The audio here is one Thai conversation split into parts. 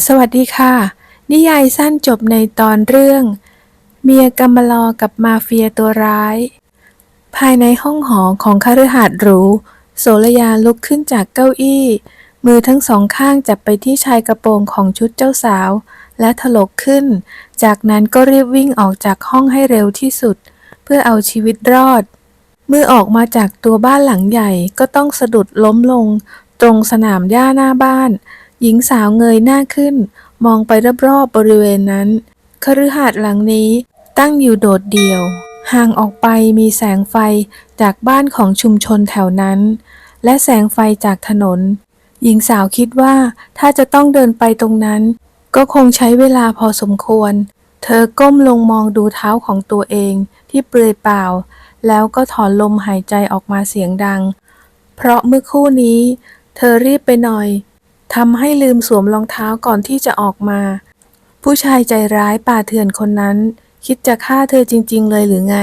สวัสดีค่ะ นิยายสั้นจบในตอนเรื่องเมียกำมะลอกับมาเฟียตัวร้ายภายในห้องหอของคฤหาสน์หรูโสระยาลุกขึ้นจากเก้าอี้มือทั้งสองข้างจับไปที่ชายกระโปรงของชุดเจ้าสาวและถลกขึ้นจากนั้นก็รีบวิ่งออกจากห้องให้เร็วที่สุดเพื่อเอาชีวิตรอดเมื่อออกมาจากตัวบ้านหลังใหญ่ก็ต้องสะดุดล้มลงตรงสนามหญ้าหน้าบ้านหญิงสาวเงยหน้าขึ้นมองไปรอบๆบริเวณนั้นคฤหาสน์หลังนี้ตั้งอยู่โดดเดี่ยวห่างออกไปมีแสงไฟจากบ้านของชุมชนแถวนั้นและแสงไฟจากถนนหญิงสาวคิดว่าถ้าจะต้องเดินไปตรงนั้นก็คงใช้เวลาพอสมควรเธอก้มลงมองดูเท้าของตัวเองที่เปลือยเปล่าแล้วก็ถอนลมหายใจออกมาเสียงดังเพราะเมื่อครู่นี้เธอรีบไปหน่อยทำให้ลืมสวมรองเท้าก่อนที่จะออกมาผู้ชายใจร้ายป่าเถื่อนคนนั้นคิดจะฆ่าเธอจริงๆเลยหรือไง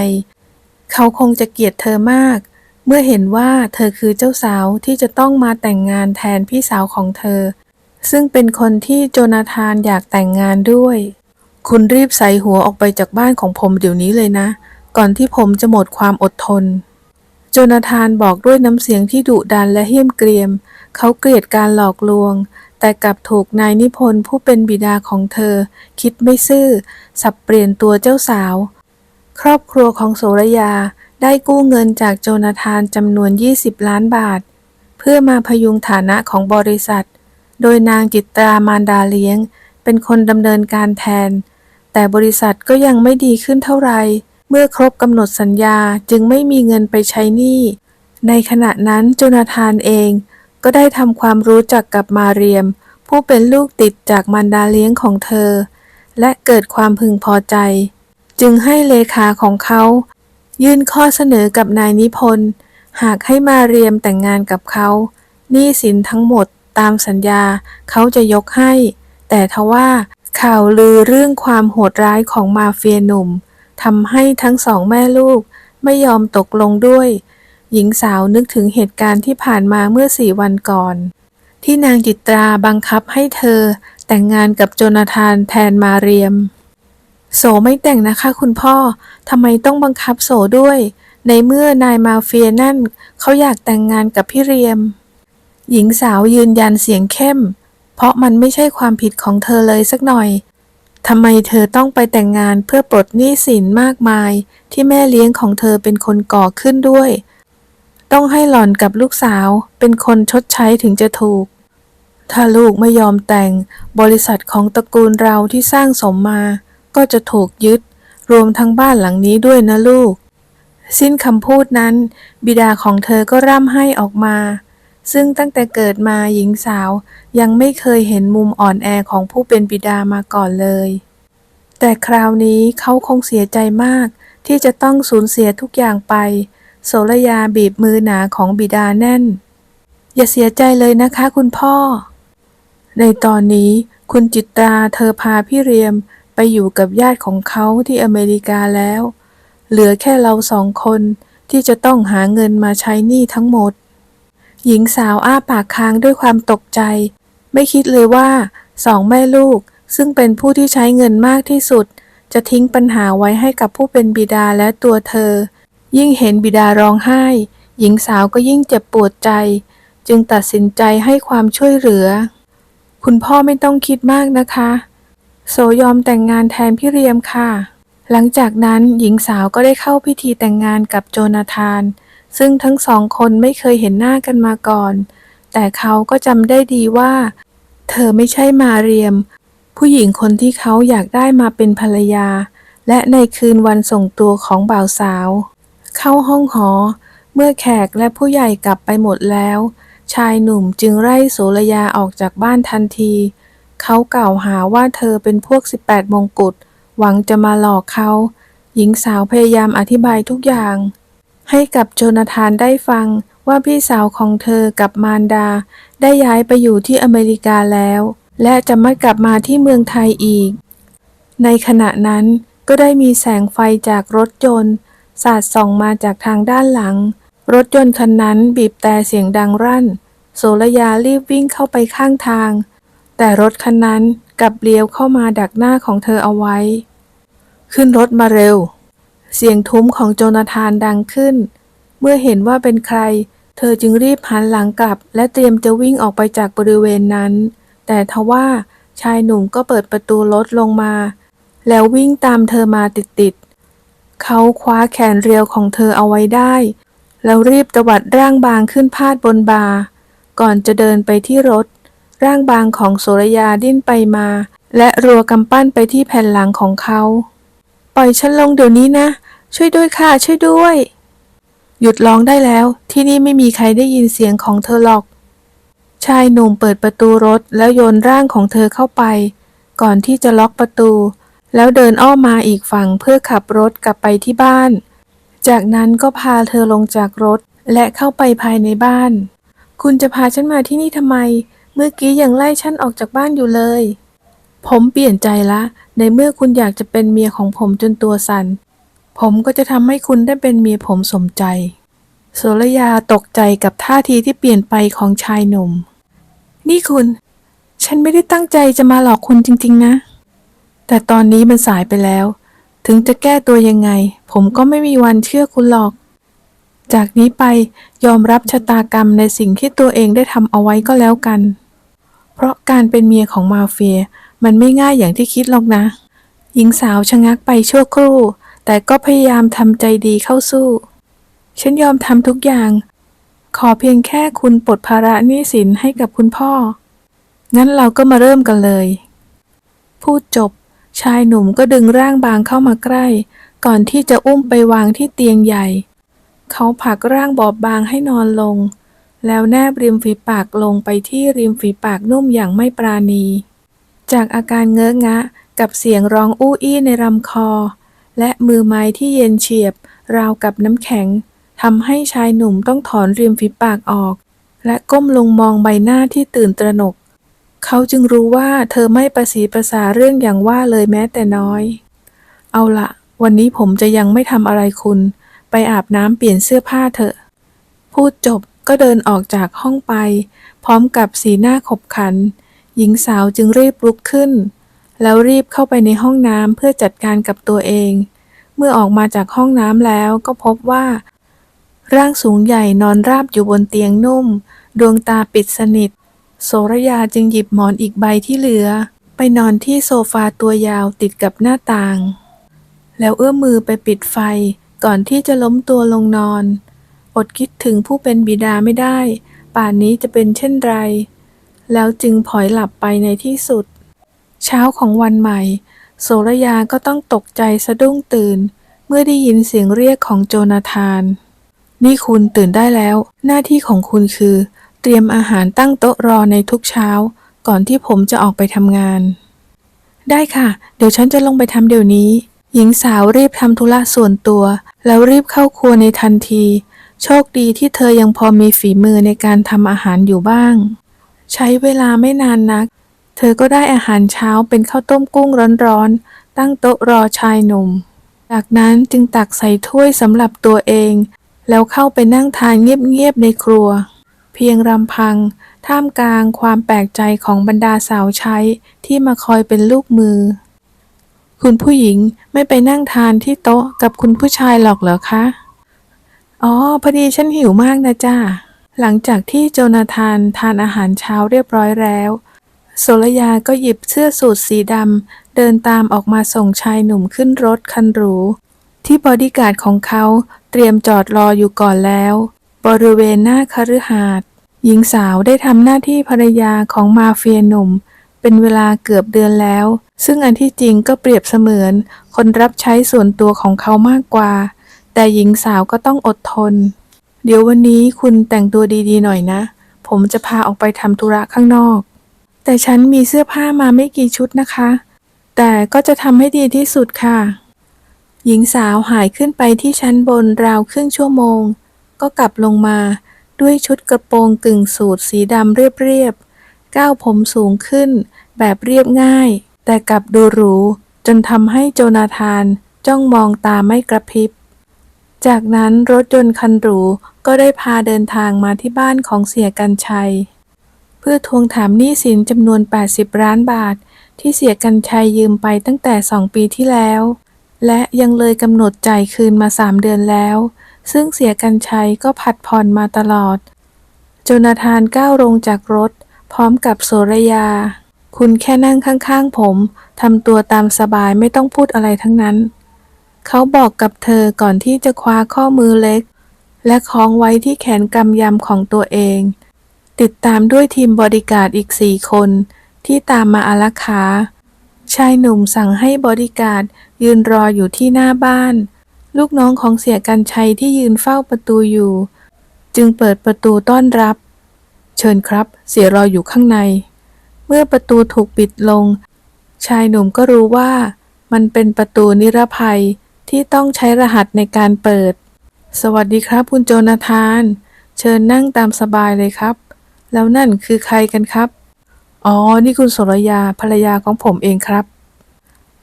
เขาคงจะเกลียดเธอมากเมื่อเห็นว่าเธอคือเจ้าสาวที่จะต้องมาแต่งงานแทนพี่สาวของเธอซึ่งเป็นคนที่โจนาธานอยากแต่งงานด้วยคุณรีบใส่หัวออกไปจากบ้านของผมเดี๋ยวนี้เลยนะก่อนที่ผมจะหมดความอดทนโจนาธานบอกด้วยน้ำเสียงที่ดุดันและเหี้ยมเกรียมเขาเกลียดการหลอกลวงแต่กลับถูกนายนิพนธ์ผู้เป็นบิดาของเธอคิดไม่ซื่อสับเปลี่ยนตัวเจ้าสาวครอบครัวของโสระยาได้กู้เงินจากโจนาธานจำนวน20 ล้านบาทเพื่อมาพยุงฐานะของบริษัทโดยนางจิตรามารดาเลี้ยงเป็นคนดำเนินการแทนแต่บริษัทก็ยังไม่ดีขึ้นเท่าไหร่เมื่อครบกำหนดสัญญาจึงไม่มีเงินไปใช้หนี้ในขณะนั้นโจนาธานเองก็ได้ทำความรู้จักกับมาเรียมผู้เป็นลูกติดจากมารดาเลี้ยงของเธอและเกิดความพึงพอใจจึงให้เลขาของเขายื่นข้อเสนอกับนายนิพนธ์หากให้มาเรียมแต่งงานกับเขาหนี้สินทั้งหมดตามสัญญาเขาจะยกให้แต่ทว่าข่าวลือเรื่องความโหดร้ายของมาเฟียหนุ่มทำให้ทั้งสองแม่ลูกไม่ยอมตกลงด้วยหญิงสาวนึกถึงเหตุการณ์ที่ผ่านมาเมื่อ4 วันก่อนที่นางจิตราบังคับให้เธอแต่งงานกับโจนาธานแทนมาเรียมโสไม่แต่งนะคะคุณพ่อทำไมต้องบังคับโสด้วยในเมื่อนายมาเฟียนั่นเขาอยากแต่งงานกับพี่เรียมหญิงสาวยืนยันเสียงเข้มเพราะมันไม่ใช่ความผิดของเธอเลยสักหน่อยทำไมเธอต้องไปแต่งงานเพื่อปลดหนี้สินมากมายที่แม่เลี้ยงของเธอเป็นคนก่อขึ้นด้วยต้องให้หล่อนกับลูกสาวเป็นคนชดใช้ถึงจะถูกถ้าลูกไม่ยอมแต่งบริษัทของตระกูลเราที่สร้างสมมาก็จะถูกยึดรวมทั้งบ้านหลังนี้ด้วยนะลูกสิ้นคำพูดนั้นบิดาของเธอก็ร่ำไห้ออกมาซึ่งตั้งแต่เกิดมาหญิงสาวยังไม่เคยเห็นมุมอ่อนแอของผู้เป็นบิดามาก่อนเลยแต่คราวนี้เขาคงเสียใจมากที่จะต้องสูญเสียทุกอย่างไปโสระยาบีบมือหนาของบิดาแน่นอย่าเสียใจเลยนะคะคุณพ่อในตอนนี้คุณจิตราเธอพาพี่เรียมไปอยู่กับญาติของเขาที่อเมริกาแล้วเหลือแค่เรา2 คนที่จะต้องหาเงินมาใช้หนี้ทั้งหมดหญิงสาวอ้าปากค้างด้วยความตกใจไม่คิดเลยว่า2 แม่ลูกซึ่งเป็นผู้ที่ใช้เงินมากที่สุดจะทิ้งปัญหาไว้ให้กับผู้เป็นบิดาและตัวเธอยิ่งเห็นบิดาร้องไห้หญิงสาวก็ยิ่งเจ็บปวดใจจึงตัดสินใจให้ความช่วยเหลือคุณพ่อไม่ต้องคิดมากนะคะโสยอมแต่งงานแทนพี่เรียมค่ะหลังจากนั้นหญิงสาวก็ได้เข้าพิธีแต่งงานกับโจนาธานซึ่งทั้ง2 คนไม่เคยเห็นหน้ากันมาก่อนแต่เขาก็จำได้ดีว่าเธอไม่ใช่มาเรียมผู้หญิงคนที่เขาอยากได้มาเป็นภรรยาและในคืนวันส่งตัวของบ่าวสาวเข้าห้องหอเมื่อแขกและผู้ใหญ่กลับไปหมดแล้วชายหนุ่มจึงไล่โสระยาออกจากบ้านทันทีเขากล่าวหาว่าเธอเป็นพวก18 มงกุฎหวังจะมาหลอกเขาหญิงสาวพยายามอธิบายทุกอย่างให้กับโจนาธานได้ฟังว่าพี่สาวของเธอกับมารดาได้ย้ายไปอยู่ที่อเมริกาแล้วและจะไม่กลับมาที่เมืองไทยอีกในขณะนั้นก็ได้มีแสงไฟจากรถยนต์สาดส่องมาจากทางด้านหลังรถยนต์คันนั้นบีบแตรเสียงดังรั่นโสระยารีบวิ่งเข้าไปข้างทางแต่รถคันนั้น กลับเลี้ยวเข้ามาดักหน้าของเธอเอาไว้ขึ้นรถมาเร็วเสียงทุ้มของโจนาธานดังขึ้นเมื่อเห็นว่าเป็นใครเธอจึงรีบหันหลังกลับและเตรียมจะวิ่งออกไปจากบริเวณนั้นแต่ทว่าชายหนุ่มก็เปิดประตูรถลงมาแล้ววิ่งตามเธอมาติดๆเขาคว้าแขนเรียวของเธอเอาไว้ได้แล้วรีบตวัดร่างบางขึ้นพาดบนบ่าก่อนจะเดินไปที่รถร่างบางของโสรยาดิ้นไปมาและรัวกำปั้นไปที่แผ่นหลังของเขาปล่อยฉันลงเดี๋ยวนี้นะช่วยด้วยค่ะช่วยด้วยหยุดร้องได้แล้วที่นี่ไม่มีใครได้ยินเสียงของเธอหรอกชายหนุ่มเปิดประตูรถแล้วโยนร่างของเธอเข้าไปก่อนที่จะล็อกประตูแล้วเดินอ้อมมาอีกฝั่งเพื่อขับรถกลับไปที่บ้านจากนั้นก็พาเธอลงจากรถและเข้าไปภายในบ้านคุณจะพาฉันมาที่นี่ทำไมเมื่อกี้ยังไล่ฉันออกจากบ้านอยู่เลยผมเปลี่ยนใจละในเมื่อคุณอยากจะเป็นเมียของผมจนตัวสั่นผมก็จะทำให้คุณได้เป็นเมียผมสมใจโสรยาตกใจกับท่าทีที่เปลี่ยนไปของชายหนุ่มนี่คุณฉันไม่ได้ตั้งใจจะมาหลอกคุณจริงๆนะแต่ตอนนี้มันสายไปแล้วถึงจะแก้ตัวยังไงผมก็ไม่มีวันเชื่อคุณหรอกจากนี้ไปยอมรับชะตากรรมในสิ่งที่ตัวเองได้ทำเอาไว้ก็แล้วกันเพราะการเป็นเมียของมาเฟียมันไม่ง่ายอย่างที่คิดหรอกนะหญิงสาวชะงักไปชั่วครู่แต่ก็พยายามทำใจดีเข้าสู้ฉันยอมทำทุกอย่างขอเพียงแค่คุณปลดภาระหนี้สินให้กับคุณพ่องั้นเราก็มาเริ่มกันเลยพูดจบชายหนุ่มก็ดึงร่างบางเข้ามาใกล้ก่อนที่จะอุ้มไปวางที่เตียงใหญ่เขาผลักร่างบอบบางให้นอนลงแล้วแนบริมฝีปากลงไปที่ริมฝีปากนุ่มอย่างไม่ปราณีจากอาการเงอะงะกับเสียงร้องอู้อี้ในลำคอและมือไม้ที่เย็นเฉียบราวกับน้ำแข็งทำให้ชายหนุ่มต้องถอนริมฝีปากออกและก้มลงมองใบหน้าที่ตื่นตระหนกเขาจึงรู้ว่าเธอไม่ประสีประสาเรื่องอย่างว่าเลยแม้แต่น้อยเอาละวันนี้ผมจะยังไม่ทำอะไรคุณไปอาบน้ำเปลี่ยนเสื้อผ้าเถอะพูดจบก็เดินออกจากห้องไปพร้อมกับสีหน้าขบขันหญิงสาวจึงรีบลุกขึ้นแล้วรีบเข้าไปในห้องน้ำเพื่อจัดการกับตัวเองเมื่อออกมาจากห้องน้ำแล้วก็พบว่าร่างสูงใหญ่นอนราบอยู่บนเตียงนุ่มดวงตาปิดสนิทโสรยาจึงหยิบหมอนอีกใบที่เหลือไปนอนที่โซฟาตัวยาวติดกับหน้าต่างแล้วเอื้อมมือไปปิดไฟก่อนที่จะล้มตัวลงนอนอดคิดถึงผู้เป็นบิดาไม่ได้ป่านนี้จะเป็นเช่นไรแล้วจึงผล็อยหลับไปในที่สุดเช้าของวันใหม่โสรยาก็ต้องตกใจสะดุ้งตื่นเมื่อได้ยินเสียงเรียกของโจนาธานนี่คุณตื่นได้แล้วหน้าที่ของคุณคือเตรียมอาหารตั้งโต๊ะรอในทุกเช้าก่อนที่ผมจะออกไปทำงานได้ค่ะเดี๋ยวฉันจะลงไปทำเดี๋ยวนี้หญิงสาวรีบทำธุระส่วนตัวแล้วรีบเข้าครัวในทันทีโชคดีที่เธอยังพอมีฝีมือในการทำอาหารอยู่บ้างใช้เวลาไม่นานนักเธอก็ได้อาหารเช้าเป็นข้าวต้มกุ้งร้อนๆตั้งโต๊ะรอชายหนุ่มจากนั้นจึงตักใส่ถ้วยสำหรับตัวเองแล้วเข้าไปนั่งทานเงียบๆในครัวเพียงลำพังท่ามกลางความแปลกใจของบรรดาสาวใช้ที่มาคอยเป็นลูกมือคุณผู้หญิงไม่ไปนั่งทานที่โต๊ะกับคุณผู้ชายหรอกเหรอคะอ๋อพอดีฉันหิวมากนะจ้าหลังจากที่โจนาธานทานอาหารเช้าเรียบร้อยแล้วโสรยาก็หยิบเสื้อสูทสีดำเดินตามออกมาส่งชายหนุ่มขึ้นรถคันหรูที่บอดี้การ์ดของเขาเตรียมจอดรออยู่ก่อนแล้วบริเวณหน้าคฤหาสน์หญิงสาวได้ทำหน้าที่ภรรยาของมาเฟียหนุ่มเป็นเวลาเกือบเดือนแล้วซึ่งอันที่จริงก็เปรียบเสมือนคนรับใช้ส่วนตัวของเขามากกว่าแต่หญิงสาวก็ต้องอดทนเดี๋ยววันนี้คุณแต่งตัวดีๆหน่อยนะผมจะพาออกไปทำธุระข้างนอกแต่ฉันมีเสื้อผ้ามาไม่กี่ชุดนะคะแต่ก็จะทำให้ดีที่สุดค่ะหญิงสาวหายขึ้นไปที่ชั้นบนราวครึ่งชั่วโมงก็กลับลงมาด้วยชุดกระโปรงกึ่งสูทสีดำเรียบๆก้าวผมสูงขึ้นแบบเรียบง่ายแต่กลับดูหรูจนทำให้โจนาธานจ้องมองตาไม่กระพริบจากนั้นรถยนต์คันหรูก็ได้พาเดินทางมาที่บ้านของเสียกรรชัยเพื่อทวงถามหนี้สินจำนวน80 ล้านบาท ที่เสียกรรชัยยืมไปตั้งแต่2 ปีที่แล้ว และยังเลยกำหนดจ่ายคืนมา3 เดือนแล้ว ซึ่งเสียกรรชัยก็ผัดผ่อนมาตลอด โจนาธานก้าวลงจากรถพร้อมกับโสรยา คุณแค่นั่งข้างๆผมทำตัวตามสบายไม่ต้องพูดอะไรทั้งนั้น เขาบอกกับเธอก่อนที่จะคว้าข้อมือเล็กและคล้องไว้ที่แขนกำยำของตัวเอง ติดตามด้วยทีมบอดี้การ์ดอีก4 คนที่ตามมาอารักขาชายหนุ่มสั่งให้บอดี้การ์ดยืนรออยู่ที่หน้าบ้าน ลูกน้องของเสียกรรชัยที่ยืนเฝ้าประตูอยู่จึงเปิดประตูต้อนรับเชิญครับเสียรออยู่ข้างในเมื่อประตูถูกปิดลงชายหนุ่มก็รู้ว่ามันเป็นประตูนิรภัยที่ต้องใช้รหัสในการเปิดสวัสดีครับคุณโจนาธานเชิญนั่งตามสบายเลยครับแล้วนั่นคือใครกันครับอ๋อนี่คุณโสรยาภรรยาของผมเองครับ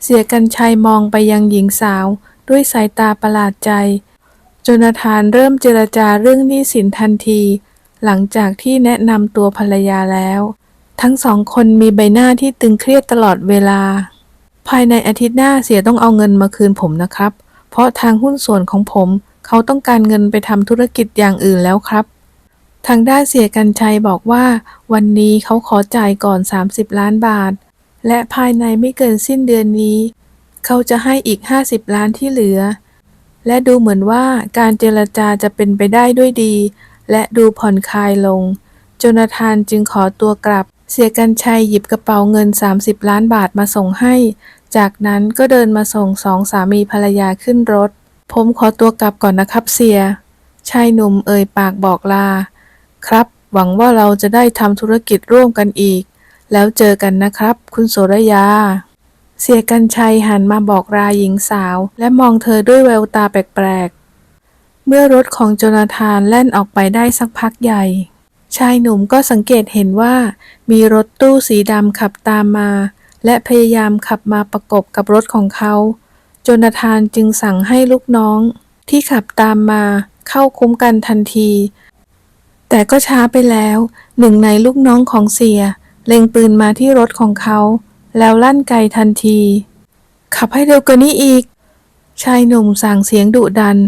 เสียกรรชัยมองไปยังหญิงสาวด้วยสายตาประหลาดใจโจนาธานเริ่มเจรจาเรื่องหนี้สินทันทีหลังจากที่แนะนำตัวภรรยาแล้วทั้ง2 คนมีใบหน้าที่ตึงเครียดตลอดเวลาภายในอาทิตย์หน้าเสียต้องเอาเงินมาคืนผมนะครับเพราะทางหุ้นส่วนของผมเขาต้องการเงินไปทำธุรกิจอย่างอื่นแล้วครับทางด้านเสียกรรชัยบอกว่าวันนี้เขาขอจ่ายก่อน30 ล้านบาทและภายในไม่เกินสิ้นเดือนนี้เขาจะให้อีก50 ล้านที่เหลือและดูเหมือนว่าการเจรจาจะเป็นไปได้ด้วยดีและดูผ่อนคลายลงโจนาธานจึงขอตัวกลับเสียกรรชัยหยิบกระเป๋าเงิน30 ล้านบาทมาส่งให้จากนั้นก็เดินมาส่ง2 สามีภรรยาขึ้นรถผมขอตัวกลับก่อนนะครับเสียชายหนุ่มเอ่ยปากบอกลาครับหวังว่าเราจะได้ทำธุรกิจร่วมกันอีกแล้วเจอกันนะครับคุณโสรยาเสียกรรชัยหันมาบอกลาหญิงสาวและมองเธอด้วยแววตาแปลกๆเมื่อรถของโจนาธานแล่นออกไปได้สักพักใหญ่ชายหนุ่มก็สังเกตเห็นว่ามีรถตู้สีดำขับตามมาและพยายามขับมาประกบกับรถของเขาโจนาธานจึงสั่งให้ลูกน้องที่ขับตามมาเข้าคุ้มกันทันทีแต่ก็ช้าไปแล้วหนึ่งในลูกน้องของเสียเล็งปืนมาที่รถของเขาแล้วลั่นไกทันทีขับให้เร็วกว่านี้อีกชายหนุ่มสั่งเสียงดุดัน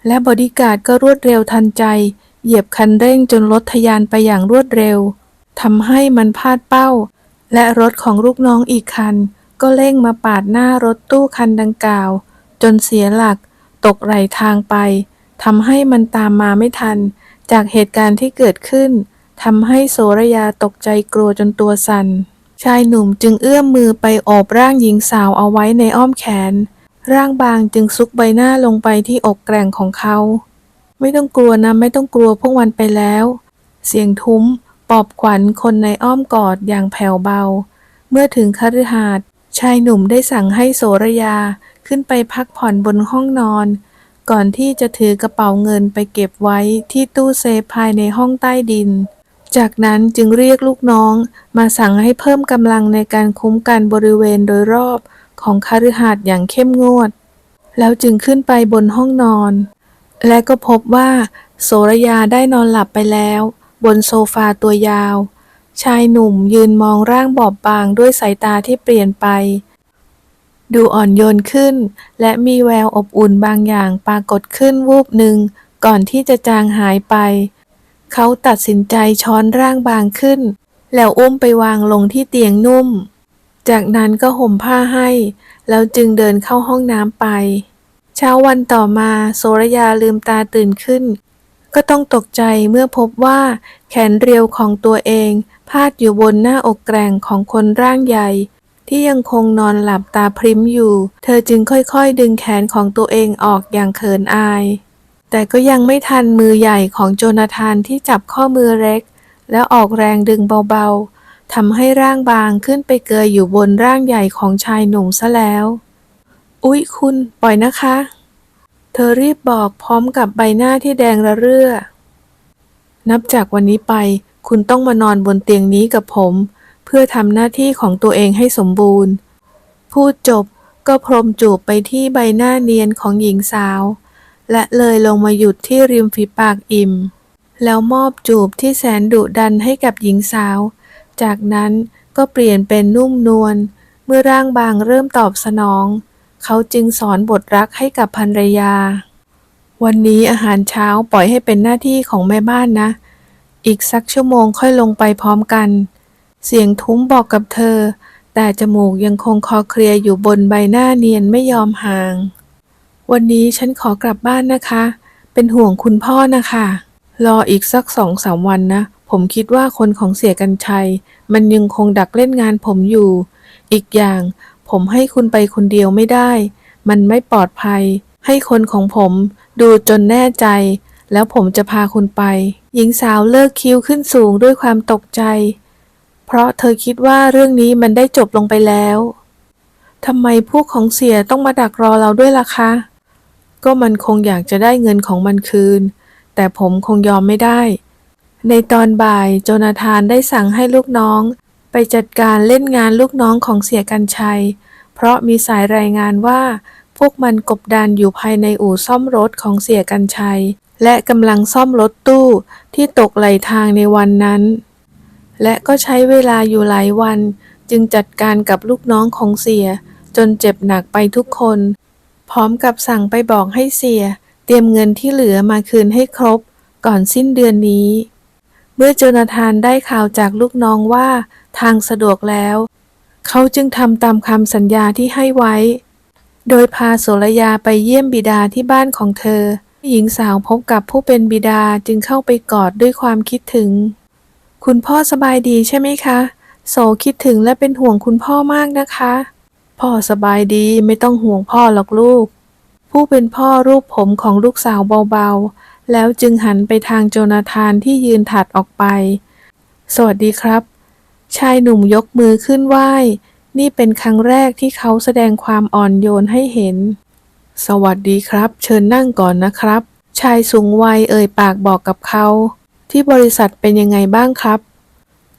และบอดี้การ์ดก็รวดเร็วทันใจเหยียบคันเร่งจนรถทะยานไปอย่างรวดเร็วทำให้มันพลาดเป้าและรถของลูกน้องอีกคันก็เร่งมาปาดหน้ารถตู้คันดังกล่าวจนเสียหลักตกไหลทางไปทำให้มันตามมาไม่ทันจากเหตุการณ์ที่เกิดขึ้นทำให้โสรยาตกใจกลัวจนตัวสั่นชายหนุ่มจึงเอื้อมมือไปโอบร่างหญิงสาวเอาไว้ในอ้อมแขนร่างบางจึงซุกใบหน้าลงไปที่อกแกร่งของเขาไม่ต้องกลัวนะไม่ต้องกลัวพวกมันไปแล้วเสียงทุ้มปลอบขวัญคนในอ้อมกอดอย่างแผ่วเบาเมื่อถึงคฤหาสน์ชายหนุ่มได้สั่งให้โสรยาขึ้นไปพักผ่อนบนห้องนอนก่อนที่จะถือกระเป๋าเงินไปเก็บไว้ที่ตู้เซฟภายในห้องใต้ดินจากนั้นจึงเรียกลูกน้องมาสั่งให้เพิ่มกำลังในการคุ้มกันบริเวณโดยรอบของคฤหาสน์อย่างเข้มงวดแล้วจึงขึ้นไปบนห้องนอนและก็พบว่าโสรยาได้นอนหลับไปแล้วบนโซฟาตัวยาวชายหนุ่มยืนมองร่างบอบบางด้วยสายตาที่เปลี่ยนไปดูอ่อนโยนขึ้นและมีแววอบอุ่นบางอย่างปรากฏขึ้นวูบหนึ่งก่อนที่จะจางหายไปเขาตัดสินใจช้อนร่างบางขึ้นแล้วอุ้มไปวางลงที่เตียงนุ่มจากนั้นก็ห่มผ้าให้แล้วจึงเดินเข้าห้องน้ำไปเช้าวันต่อมาโสรยาลืมตาตื่นขึ้นก็ต้องตกใจเมื่อพบว่าแขนเรียวของตัวเองพาดอยู่บนหน้าอกแกร่งของคนร่างใหญ่ที่ยังคงนอนหลับตาพริ้มอยู่เธอจึงค่อยๆดึงแขนของตัวเองออกอย่างเขินอายแต่ก็ยังไม่ทันมือใหญ่ของโจนาธานที่จับข้อมือเล็กแล้วออกแรงดึงเบาๆทำให้ร่างบางขึ้นไปเกยอยู่บนร่างใหญ่ของชายหนุ่มซะแล้วอุ๊ยคุณปล่อยนะคะเธอรีบบอกพร้อมกับใบหน้าที่แดงระเรื่อนับจากวันนี้ไปคุณต้องมานอนบนเตียงนี้กับผมเพื่อทำหน้าที่ของตัวเองให้สมบูรณ์พูดจบก็พรมจูบไปที่ใบหน้าเนียนของหญิงสาวและเลยลงมาหยุดที่ริมฝีปากอิ่มแล้วมอบจูบที่แสนดุดันให้กับหญิงสาวจากนั้นก็เปลี่ยนเป็นนุ่มนวล มื่อร่างบางเริ่มตอบสนองเขาจึงสอนบทรักให้กับภรรยาวันนี้อาหารเช้าปล่อยให้เป็นหน้าที่ของแม่บ้านนะอีกสักชั่วโมงค่อยลงไปพร้อมกันเสียงทุ้มบอกกับเธอแต่จมูกยังคงคลอเคลียอยู่บนใบหน้าเนียนไม่ยอมห่างวันนี้ฉันขอกลับบ้านนะคะเป็นห่วงคุณพ่อนะคะรออีกสัก2-3 วันนะผมคิดว่าคนของเสียกรรชัยมันยังคงดักเล่นงานผมอยู่อีกอย่างผมให้คุณไปคนเดียวไม่ได้มันไม่ปลอดภัยให้คนของผมดูจนแน่ใจแล้วผมจะพาคุณไปหญิงสาวเลิกคิ้วขึ้นสูงด้วยความตกใจเพราะเธอคิดว่าเรื่องนี้มันได้จบลงไปแล้วทำไมพวกของเสียต้องมาดักรอเราด้วยล่ะคะก็มันคงอยากจะได้เงินของมันคืนแต่ผมคงยอมไม่ได้ในตอนบ่ายโจนาธานได้สั่งให้ลูกน้องไปจัดการเล่นงานลูกน้องของเสียกรรชัยเพราะมีสายรายงานว่าพวกมันกบดานอยู่ภายในอู่ซ่อมรถของเสียกรรชัยและกำลังซ่อมรถตู้ที่ตกไหลทางในวันนั้นและก็ใช้เวลาอยู่หลายวันจึงจัดการกับลูกน้องของเสียจนเจ็บหนักไปทุกคนพร้อมกับสั่งไปบอกให้เสียเตรียมเงินที่เหลือมาคืนให้ครบก่อนสิ้นเดือนนี้เมื่อโจนาธานได้ข่าวจากลูกน้องว่าทางสะดวกแล้วเขาจึงทำตามคำสัญญาที่ให้ไว้โดยพาโสรยาไปเยี่ยมบิดาที่บ้านของเธอหญิงสาวพบกับผู้เป็นบิดาจึงเข้าไปกอดด้วยความคิดถึงคุณพ่อสบายดีใช่ไหมคะโสคิดถึงและเป็นห่วงคุณพ่อมากนะคะพ่อสบายดีไม่ต้องห่วงพ่อหรอกลูกผู้เป็นพ่อรูปผมของลูกสาวเบาๆแล้วจึงหันไปทางโจนาธานที่ยืนถัดออกไปสวัสดีครับชายหนุ่มยกมือขึ้นไหว้นี่เป็นครั้งแรกที่เขาแสดงความอ่อนโยนให้เห็นสวัสดีครับเชิญนั่งก่อนนะครับชายสูงวัยเอ่ยปากบอกกับเขาที่บริษัทเป็นยังไงบ้างครับ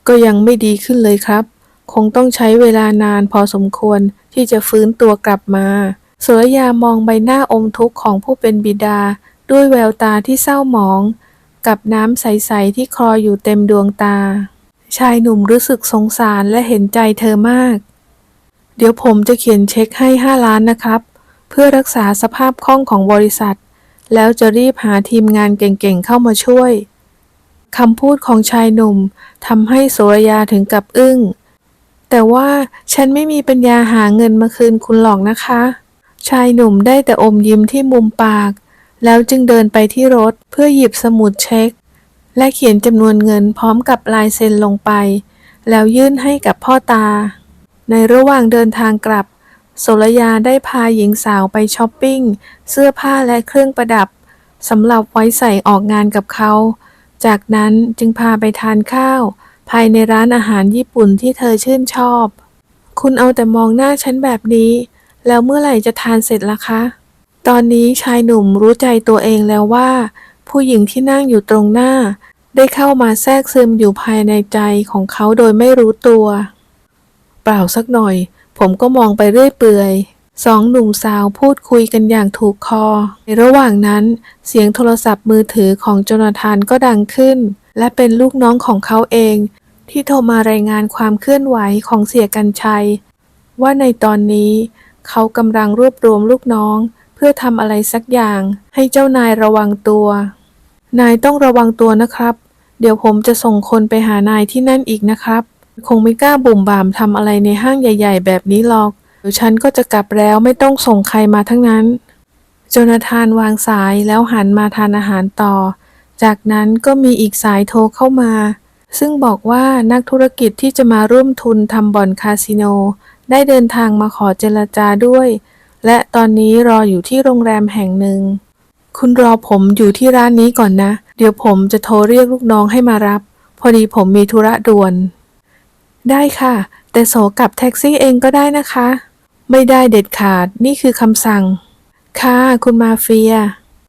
ก็ยังไม่ดีขึ้นเลยครับคงต้องใช้เวลานานพอสมควรที่จะฟื้นตัวกลับมาโสรยามองใบหน้าอมทุกข์ของผู้เป็นบิดาด้วยแววตาที่เศร้าหมองกับน้ำใสๆที่คลออยู่เต็มดวงตาชายหนุ่มรู้สึกสงสารและเห็นใจเธอมากเดี๋ยวผมจะเขียนเช็คให้5 ล้านนะครับเพื่อรักษาสภาพคล่องของบริษัทแล้วจะรีบหาทีมงานเก่งๆเข้ามาช่วยคำพูดของชายหนุ่มทำให้โสรยาถึงกับอึ้งแต่ว่าฉันไม่มีปัญญาหาเงินมาคืนคุณหรอกนะคะชายหนุ่มได้แต่อมยิ้มที่มุมปากแล้วจึงเดินไปที่รถเพื่อหยิบสมุดเช็คและเขียนจำนวนเงินพร้อมกับลายเซ็นลงไปแล้วยื่นให้กับพ่อตาในระหว่างเดินทางกลับโสรยาได้พาหญิงสาวไปช้อปปิ้งเสื้อผ้าและเครื่องประดับสำหรับไว้ใส่ออกงานกับเขาจากนั้นจึงพาไปทานข้าวภายในร้านอาหารญี่ปุ่นที่เธอชื่นชอบคุณเอาแต่มองหน้าฉันแบบนี้แล้วเมื่อไหร่จะทานเสร็จล่ะคะตอนนี้ชายหนุ่มรู้ใจตัวเองแล้วว่าผู้หญิงที่นั่งอยู่ตรงหน้าได้เข้ามาแทรกซึมอยู่ภายในใจของเขาโดยไม่รู้ตัวเปล่าสักหน่อยผมก็มองไปเรื่อยเปื่อยสองหนุ่มสาวพูดคุยกันอย่างถูกคอในระหว่างนั้นเสียงโทรศัพท์มือถือของโจนาธานก็ดังขึ้นและเป็นลูกน้องของเขาเองที่โทรมารายงานความเคลื่อนไหวของเสียกรรชัยว่าในตอนนี้เขากำลังรวบรวมลูกน้องเพื่อทำอะไรสักอย่างให้เจ้านายระวังตัวนายต้องระวังตัวนะครับเดี๋ยวผมจะส่งคนไปหานายที่นั่นอีกนะครับคงไม่กล้าบุ่มบ่ามทำอะไรในห้างใหญ่ๆแบบนี้หรอกเดี๋ยวฉันก็จะกลับแล้วไม่ต้องส่งใครมาทั้งนั้นโจนาธานวางสายแล้วหันมาทานอาหารต่อจากนั้นก็มีอีกสายโทรเข้ามาซึ่งบอกว่านักธุรกิจที่จะมาร่วมทุนทำบ่อนคาสิโนได้เดินทางมาขอเจรจาด้วยและตอนนี้รออยู่ที่โรงแรมแห่งหนึ่งคุณรอผมอยู่ที่ร้านนี้ก่อนนะเดี๋ยวผมจะโทรเรียกลูกน้องให้มารับพอดีผมมีธุระด่วนได้ค่ะแต่โสกลับแท็กซี่เองก็ได้นะคะไม่ได้เด็ดขาดนี่คือคำสั่งค่ะคุณมาเฟีย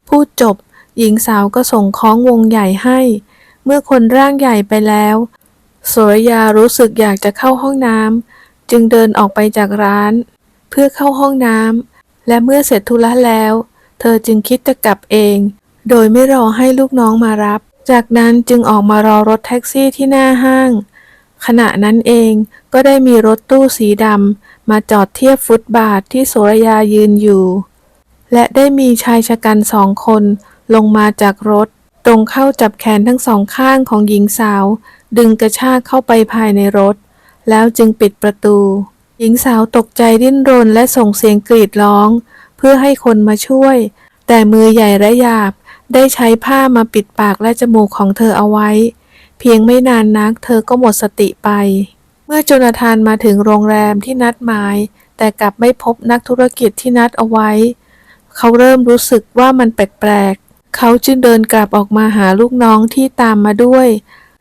พูดจบหญิงสาวก็ส่งค้องวงใหญ่ให้เมื่อคนร่างใหญ่ไปแล้วโสรยารู้สึกอยากจะเข้าห้องน้ำจึงเดินออกไปจากร้านเพื่อเข้าห้องน้ำและเมื่อเสร็จธุระแล้วเธอจึงคิดจะกลับเองโดยไม่รอให้ลูกน้องมารับจากนั้นจึงออกมารอรถแท็กซี่ที่หน้าห้าง ขณะนั้นเองก็ได้มีรถตู้สีดำมาจอดเทียบฟุตบาทที่โสระยายืนอยู่และได้มีชายชะกัน2 คนลงมาจากรถตรงเข้าจับแขนทั้ง2 ข้างของหญิงสาวดึงกระชากเข้าไปภายในรถแล้วจึงปิดประตูหญิงสาวตกใจดิ้นรนและส่งเสียงกรีดร้องเพื่อให้คนมาช่วยแต่มือใหญ่และหยาบได้ใช้ผ้ามาปิดปากและจมูกของเธอเอาไว้เพียงไม่นานนักเธอก็หมดสติไปเมื่อโจนาธานมาถึงโรงแรมที่นัดหมายแต่กลับไม่พบนักธุรกิจที่นัดเอาไว้เขาเริ่มรู้สึกว่ามันแปลกๆเขาจึงเดินกลับออกมาหาลูกน้องที่ตามมาด้วย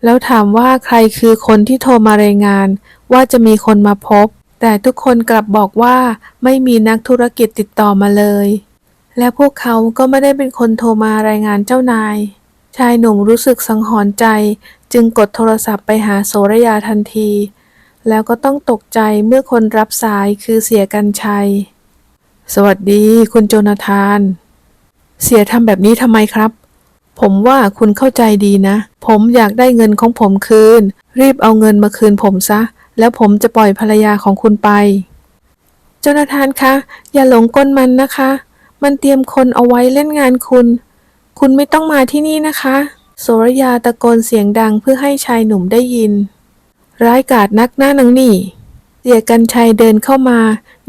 แล้วถามว่าใครคือคนที่โทรมารายงานว่าจะมีคนมาพบแต่ทุกคนกลับบอกว่าไม่มีนักธุรกิจติดต่อมาเลยและพวกเขาก็ไม่ได้เป็นคนโทรมารายงานเจ้านายชายหนุ่มรู้สึกสังหรณ์ใจจึงกดโทรศัพท์ไปหาโสระยาทันทีแล้วก็ต้องตกใจเมื่อคนรับสายคือเสียกรรชัยสวัสดีคุณโจนาธานเสียทำแบบนี้ทำไมครับผมว่าคุณเข้าใจดีนะผมอยากได้เงินของผมคืนรีบเอาเงินมาคืนผมซะแล้วผมจะปล่อยภรรยาของคุณไปโจนาธานคะอย่าหลงกลมันนะคะมันเตรียมคนเอาไว้เล่นงานคุณไม่ต้องมาที่นี่นะคะโสระยาตะโกนเสียงดังเพื่อให้ชายหนุ่มได้ยินร้ายกาจนักหน้านังนี่เสียกรรชัยเดินเข้ามา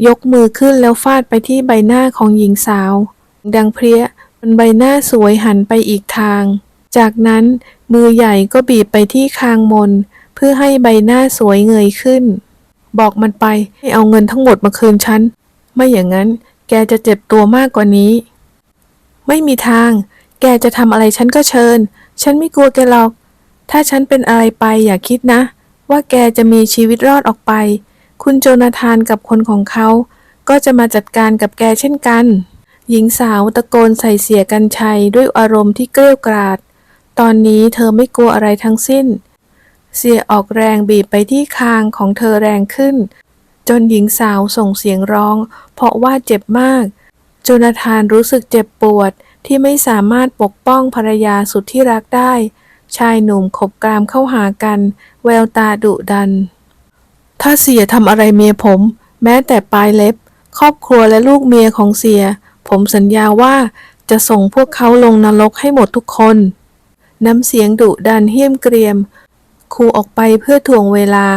ยกมือขึ้นแล้วฟาดไปที่ใบหน้าของหญิงสาวดังเพรี้ยบนใบหน้าสวยหันไปอีกทางจากนั้นมือใหญ่ก็บีบไปที่คางมนเพื่อให้ใบหน้าสวยเงยขึ้นบอกมันไปให้เอาเงินทั้งหมดมาคืนฉันไม่อย่างนั้นแกจะเจ็บตัวมากกว่านี้ไม่มีทางแกจะทำอะไรฉันก็เชิญฉันไม่กลัวแกหรอกถ้าฉันเป็นอะไรไปอย่าคิดนะว่าแกจะมีชีวิตรอดออกไปคุณโจนาธานกับคนของเขาก็จะมาจัดการกับแกเช่นกันหญิงสาวตะโกนใส่เสียกรรชัยด้วยอารมณ์ที่เกรี้ยวกราดตอนนี้เธอไม่กลัวอะไรทั้งสิ้นเสียออกแรงบีบไปที่คางของเธอแรงขึ้นจนหญิงสาวส่งเสียงร้องเพราะว่าเจ็บมากโจนาธานรู้สึกเจ็บปวดที่ไม่สามารถปกป้องภรรยาสุดที่รักได้ชายหนุ่มขบกรามเข้าหากันแววตาดุดันถ้าเสียทำอะไรเมียผมแม้แต่ปลายเล็บครอบครัวและลูกเมียของเสียผมสัญญาว่าจะส่งพวกเขาลงนรกให้หมดทุกคนน้ำเสียงดุดันเหี้ยมเกรียมขู่ออกไปเพื่อถ่วงเวลา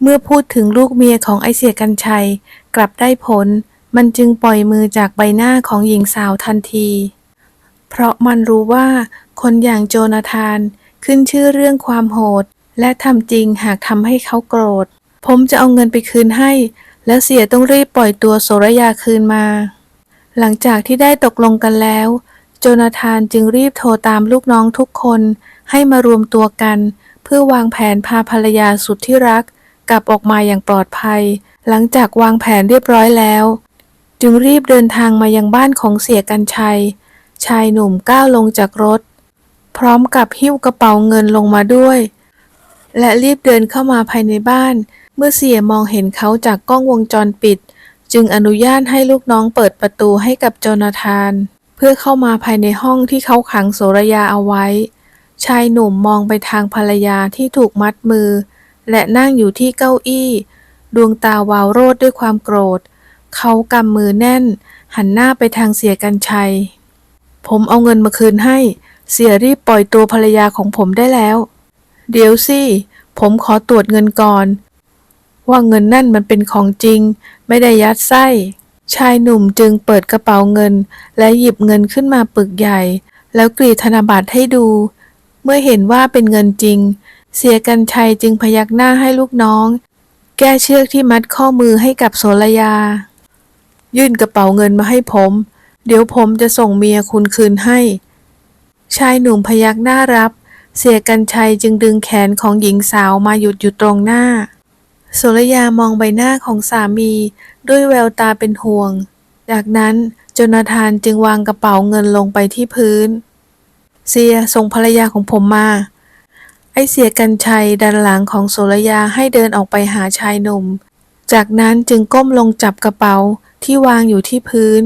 เมื่อพูดถึงลูกเมียของไอเสียกรรชัยกลับได้ผลมันจึงปล่อยมือจากใบหน้าของหญิงสาวทันทีเพราะมันรู้ว่าคนอย่างโจนาธานขึ้นชื่อเรื่องความโหดและทำจริงหากทำให้เขาโกรธผมจะเอาเงินไปคืนให้แล้วเสียต้องรีบปล่อยตัวโสระยาคืนมาหลังจากที่ได้ตกลงกันแล้วโจนาธานจึงรีบโทรตามลูกน้องทุกคนให้มารวมตัวกันเพื่อวางแผนพาภรรยาสุดที่รักกลับออกมาอย่างปลอดภัยหลังจากวางแผนเรียบร้อยแล้วจึงรีบเดินทางมายังบ้านของเสียกรรชัยชายหนุ่มก้าวลงจากรถพร้อมกับหิ้วกระเป๋าเงินลงมาด้วยและรีบเดินเข้ามาภายในบ้านเมื่อเสียมองเห็นเขาจากกล้องวงจรปิดจึงอนุญาตให้ลูกน้องเปิดประตูให้กับโจนาธานเพื่อเข้ามาภายในห้องที่เขาขังโสระยาเอาไว้ชายหนุ่มมองไปทางภรรยาที่ถูกมัดมือและนั่งอยู่ที่เก้าอี้ดวงตาวาวโรจน์ด้วยความโกรธเขากำมือแน่นหันหน้าไปทางเสียกรรชัยผมเอาเงินมาคืนให้เสียรีบปล่อยตัวภรรยาของผมได้แล้วเดี๋ยวสิผมขอตรวจเงินก่อนว่าเงินนั่นมันเป็นของจริงไม่ได้ยัดไส้ชายหนุ่มจึงเปิดกระเป๋าเงินและหยิบเงินขึ้นมาปึกใหญ่แล้วกรีดธนบัตรให้ดูเมื่อเห็นว่าเป็นเงินจริงเสียกรรชัยจึงพยักหน้าให้ลูกน้องแก้เชือกที่มัดข้อมือให้กับโสระยายื่นกระเป๋าเงินมาให้ผมเดี๋ยวผมจะส่งเมียคุณคืนให้ชายหนุ่มพยักหน้ารับเสียกรรชัยจึงดึงแขนของหญิงสาวมาหยุดอยู่ตรงหน้าโสระยามองใบหน้าของสามีด้วยแววตาเป็นห่วงจากนั้นโจนาธานจึงวางกระเป๋าเงินลงไปที่พื้นเสียส่งภรรยาของผมมาไอเสียกรรชัยดันหลังของโสระยาให้เดินออกไปหาชายหนุ่มจากนั้นจึงก้มลงจับกระเป๋าที่วางอยู่ที่พื้น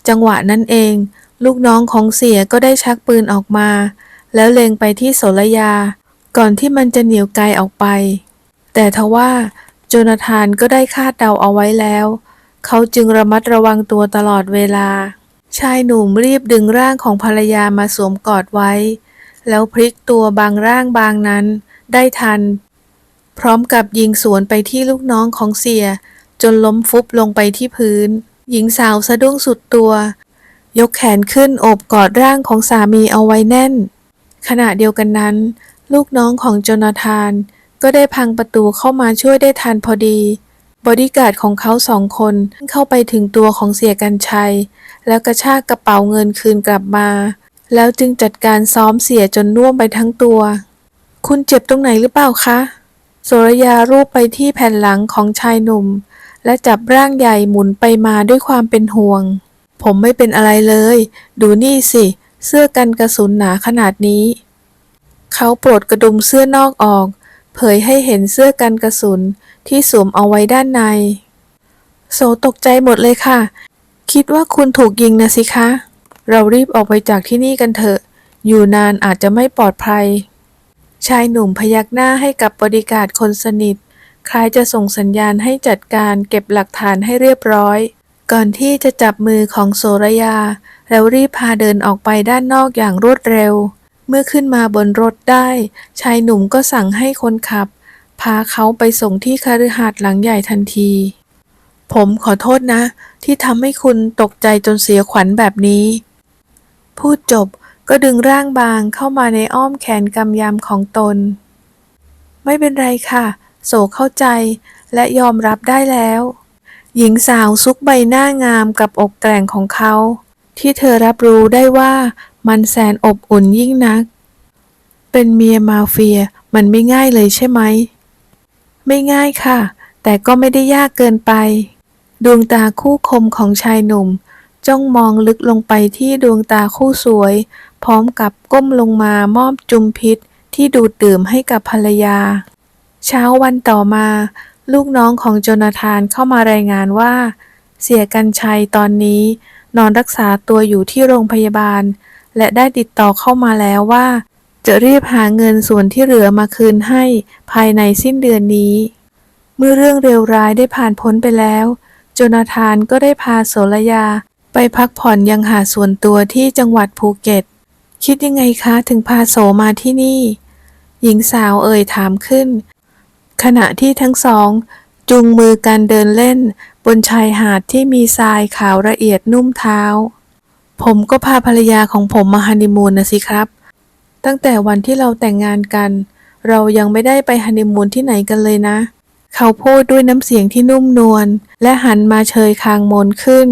จังหวะนั้นเองลูกน้องของเสียก็ได้ชักปืนออกมาแล้วเล็งไปที่โสระยาก่อนที่มันจะเหนี่ยวไกลออกไป แต่ทว่าโจนาธานก็ได้คาดเดาเอาไว้แล้ว เขาจึงระมัดระวังตัวตลอดเวลา ชายหนุ่มรีบดึงร่างของภรรยามาสวมกอดไว้ แล้วพลิกตัวบางร่างบางนั้นได้ทัน พร้อมกับยิงสวนไปที่ลูกน้องของเสียจนล้มฟุบลงไปที่พื้น หญิงสาวสะดุ้งสุดตัวยกแขนขึ้นโอบกอดร่างของสามีเอาไว้แน่น ขณะเดียวกันนั้น ลูกน้องของโจนาธานก็ได้พังประตูเข้ามาช่วยได้ทันพอดีบอดี้การ์ดของเขา2 คนเข้าไปถึงตัวของเสียกรรชัยแล้วกระชากกระเป๋าเงินคืนกลับมาแล้วจึงจัดการซ้อมเสียจนน่วมไปทั้งตัวคุณเจ็บตรงไหนหรือเปล่าคะโสรยารูปไปที่แผ่นหลังของชายหนุ่มและจับร่างใหญ่หมุนไปมาด้วยความเป็นห่วงผมไม่เป็นอะไรเลยดูนี่สิเสื้อกันกระสุนหนาขนาดนี้เขาปลดกระดุมเสื้อนอกออกเผยให้เห็นเสื้อกันกระสุนที่สวมเอาไว้ด้านในโสตกใจหมดเลยค่ะคิดว่าคุณถูกยิงนะสิคะเรารีบออกไปจากที่นี่กันเถอะอยู่นานอาจจะไม่ปลอดภัยชายหนุ่มพยักหน้าให้กับบอดี้การ์ดคนสนิทคล้ายจะส่งสัญญาณให้จัดการเก็บหลักฐานให้เรียบร้อยก่อนที่จะจับมือของโสรยาแล้วรีบพาเดินออกไปด้านนอกอย่างรวดเร็วเมื่อขึ้นมาบนรถได้ชายหนุ่มก็สั่งให้คนขับพาเขาไปส่งที่คฤหาสน์หลังใหญ่ทันทีผมขอโทษนะที่ทำให้คุณตกใจจนเสียขวัญแบบนี้พูดจบก็ดึงร่างบางเข้ามาในอ้อมแขนกำยำของตนไม่เป็นไรค่ะโสเข้าใจและยอมรับได้แล้วหญิงสาวซุกใบหน้างามกับอกแกร่งของเขาที่เธอรับรู้ได้ว่ามันแสนอบอุ่นยิ่งนักเป็นเมียมาเฟียมันไม่ง่ายเลยใช่ไหมไม่ง่ายค่ะแต่ก็ไม่ได้ยากเกินไปดวงตาคู่คมของชายหนุ่มจ้องมองลึกลงไปที่ดวงตาคู่สวยพร้อมกับก้มลงมามอบจุมพิษที่ดูดดื่มให้กับภรรยาเช้าวันต่อมาลูกน้องของโจนาธานเข้ามารายงานว่าเสียกรรชัยตอนนี้นอนรักษาตัวอยู่ที่โรงพยาบาลและได้ติดต่อเข้ามาแล้วว่าจะรีบหาเงินส่วนที่เหลือมาคืนให้ภายในสิ้นเดือนนี้เมื่อเรื่องเลวร้ายได้ผ่านพ้นไปแล้วโจนาธานก็ได้พาโสรยาไปพักผ่อนยังหาดส่วนตัวที่จังหวัดภูเก็ตคิดยังไงคะถึงพาโสมาที่นี่หญิงสาวเอ่ยถามขึ้นขณะที่ทั้งสองจูงมือกันเดินเล่นบนชายหาดที่มีทรายขาวละเอียดนุ่มเท้าผมก็พาภรรยาของผมมาฮันนีมูนนะสิครับตั้งแต่วันที่เราแต่งงานกันเรายังไม่ได้ไปฮันนีมูนที่ไหนกันเลยนะเขาพูดด้วยน้ำเสียงที่นุ่มนวลและหันมาเชยคางมนขึ้น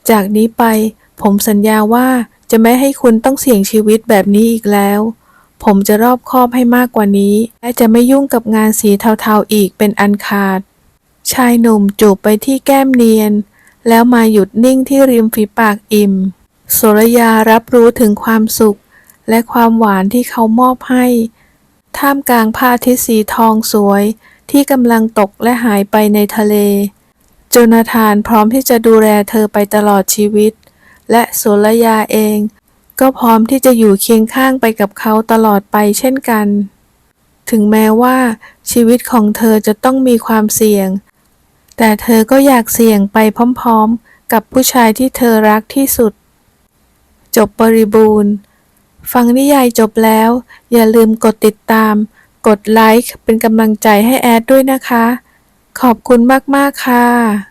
จากนี้ไปผมสัญญาว่าจะไม่ให้คุณต้องเสี่ยงชีวิตแบบนี้อีกแล้วผมจะรอบคอบให้มากกว่านี้และจะไม่ยุ่งกับงานสีเทาๆอีกเป็นอันขาดชายหนุ่มจูบไปที่แก้มเนียนแล้วมาหยุดนิ่งที่ริมฝีปากอิ่มโสรยารับรู้ถึงความสุขและความหวานที่เขามอบให้ท่ามกลางพระอาทิตย์สีทองสวยที่กำลังตกและหายไปในทะเลโจนาธานพร้อมที่จะดูแลเธอไปตลอดชีวิตและโสรยาเองก็พร้อมที่จะอยู่เคียงข้างไปกับเขาตลอดไปเช่นกันถึงแม้ว่าชีวิตของเธอจะต้องมีความเสี่ยงแต่เธอก็อยากเสี่ยงไปพร้อมๆกับผู้ชายที่เธอรักที่สุดจบบริบูรณ์ฟังนิยายจบแล้วอย่าลืมกดติดตามกดไลค์เป็นกำลังใจให้แอดด้วยนะคะขอบคุณมากๆค่ะ